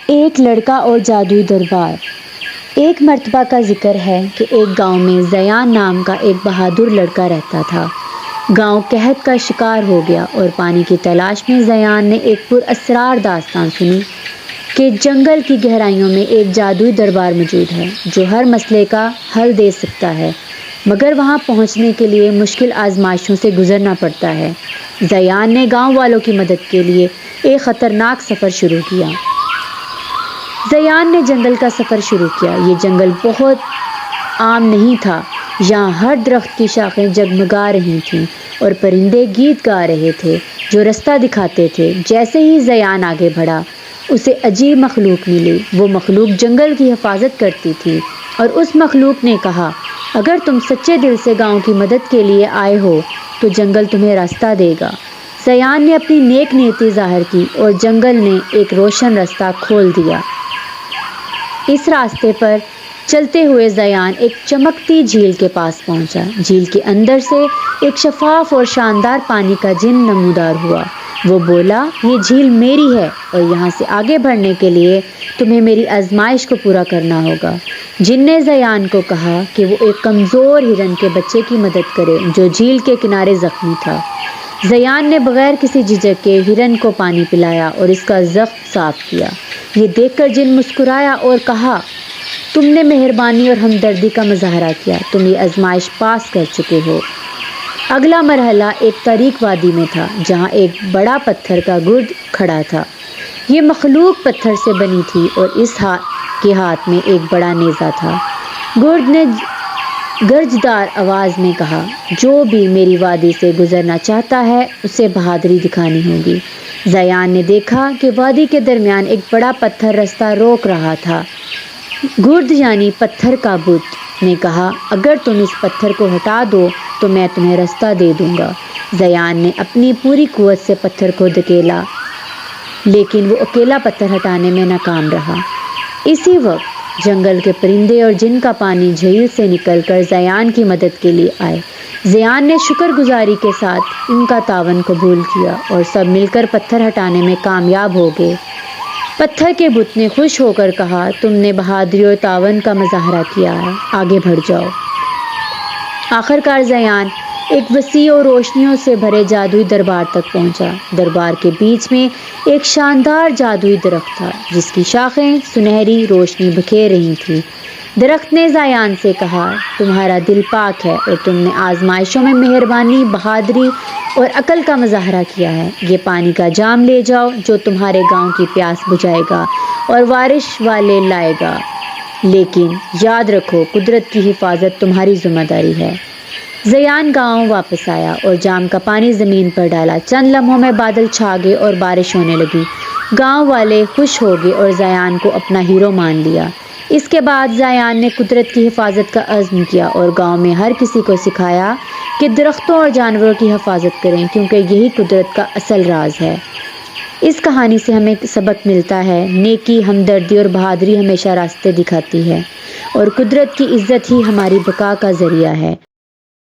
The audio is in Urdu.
ایک لڑکا اور جادوئی دربار۔ ایک مرتبہ کا ذکر ہے کہ ایک گاؤں میں زیان نام کا ایک بہادر لڑکا رہتا تھا۔ گاؤں قحط کا شکار ہو گیا اور پانی کی تلاش میں زیان نے ایک پر اسرار داستان سنی کہ جنگل کی گہرائیوں میں ایک جادوئی دربار موجود ہے جو ہر مسئلے کا حل دے سکتا ہے، مگر وہاں پہنچنے کے لیے مشکل آزمائشوں سے گزرنا پڑتا ہے۔ زیان نے گاؤں والوں کی مدد کے لیے ایک خطرناک سفر شروع کیا۔ زیان نے جنگل کا سفر شروع کیا۔ یہ جنگل بہت عام نہیں تھا۔ یہاں ہر درخت کی شاخیں جگمگا رہی تھیں اور پرندے گیت گا رہے تھے جو رستہ دکھاتے تھے۔ جیسے ہی زیان آگے بڑھا، اسے عجیب مخلوق ملی۔ وہ مخلوق جنگل کی حفاظت کرتی تھی اور اس مخلوق نے کہا، اگر تم سچے دل سے گاؤں کی مدد کے لیے آئے ہو تو جنگل تمہیں راستہ دے گا۔ زیان نے اپنی نیک نیتی ظاہر کی اور جنگل نے ایک روشن راستہ کھول دیا۔ اس راستے پر چلتے ہوئے زیان ایک چمکتی جھیل کے پاس پہنچا۔ جھیل کے اندر سے ایک شفاف اور شاندار پانی کا جن نمودار ہوا۔ وہ بولا، یہ جھیل میری ہے اور یہاں سے آگے بڑھنے کے لیے تمہیں میری آزمائش کو پورا کرنا ہوگا۔ جن نے زیان کو کہا کہ وہ ایک کمزور ہرن کے بچے کی مدد کرے جو جھیل کے کنارے زخمی تھا۔ زیان نے بغیر کسی جھجک کے ہرن کو پانی پلایا اور اس کا زخم صاف کیا۔ یہ دیکھ کر جن مسکرایا اور کہا، تم نے مہربانی اور ہمدردی کا مظاہرہ کیا، تم یہ آزمائش پاس کر چکے ہو۔ اگلا مرحلہ ایک تاریک وادی میں تھا جہاں ایک بڑا پتھر کا گرد کھڑا تھا۔ یہ مخلوق پتھر سے بنی تھی اور اس کے ہاتھ میں ایک بڑا نیزہ تھا۔ گرد نے گرجدار آواز میں کہا، جو بھی میری وادی سے گزرنا چاہتا ہے اسے بہادری دکھانی ہوگی۔ زیان نے دیکھا کہ وادی کے درمیان ایک بڑا پتھر راستہ روک رہا تھا۔ گرد یعنی پتھر کا بت نے کہا، اگر تم اس پتھر کو ہٹا دو تو میں تمہیں راستہ دے دوں گا۔ زیان نے اپنی پوری قوت سے پتھر کو دھکیلا، لیکن وہ اکیلا پتھر ہٹانے میں ناکام رہا۔ اسی وقت جنگل کے پرندے اور جن کا پانی جھیل سے نکل کر زیان کی مدد کے لیے آئے۔ زیان نے شکر گزاری کے ساتھ ان کا تعاون قبول کیا اور سب مل کر پتھر ہٹانے میں کامیاب ہو گئے۔ پتھر کے بت نے خوش ہو کر کہا، تم نے بہادری اور تعاون کا مظاہرہ کیا ہے، آگے بڑھ جاؤ۔ آخرکار زیان ایک وسیع اور روشنیوں سے بھرے جادوئی دربار تک پہنچا۔ دربار کے بیچ میں ایک شاندار جادوئی درخت تھا جس کی شاخیں سنہری روشنی بکھیر رہی تھیں۔ درخت نے زیان سے کہا، تمہارا دل پاک ہے اور تم نے آزمائشوں میں مہربانی، بہادری اور عقل کا مظاہرہ کیا ہے۔ یہ پانی کا جام لے جاؤ جو تمہارے گاؤں کی پیاس بجھائے گا اور بارش والے لائے گا، لیکن یاد رکھو قدرت کی حفاظت تمہاری ذمہ داری ہے۔ زیان گاؤں واپس آیا اور جام کا پانی زمین پر ڈالا۔ چند لمحوں میں بادل چھا گئے اور بارش ہونے لگی۔ گاؤں والے خوش ہو گئے اور زیان کو اپنا ہیرو مان لیا۔ اس کے بعد زیان نے قدرت کی حفاظت کا عزم کیا اور گاؤں میں ہر کسی کو سکھایا کہ درختوں اور جانوروں کی حفاظت کریں کیونکہ یہی قدرت کا اصل راز ہے۔ اس کہانی سے ہمیں سبق ملتا ہے، نیکی، ہمدردی اور بہادری ہمیشہ راستے دکھاتی ہے اور قدرت کی عزت ہی ہماری بقا کا ذریعہ ہے۔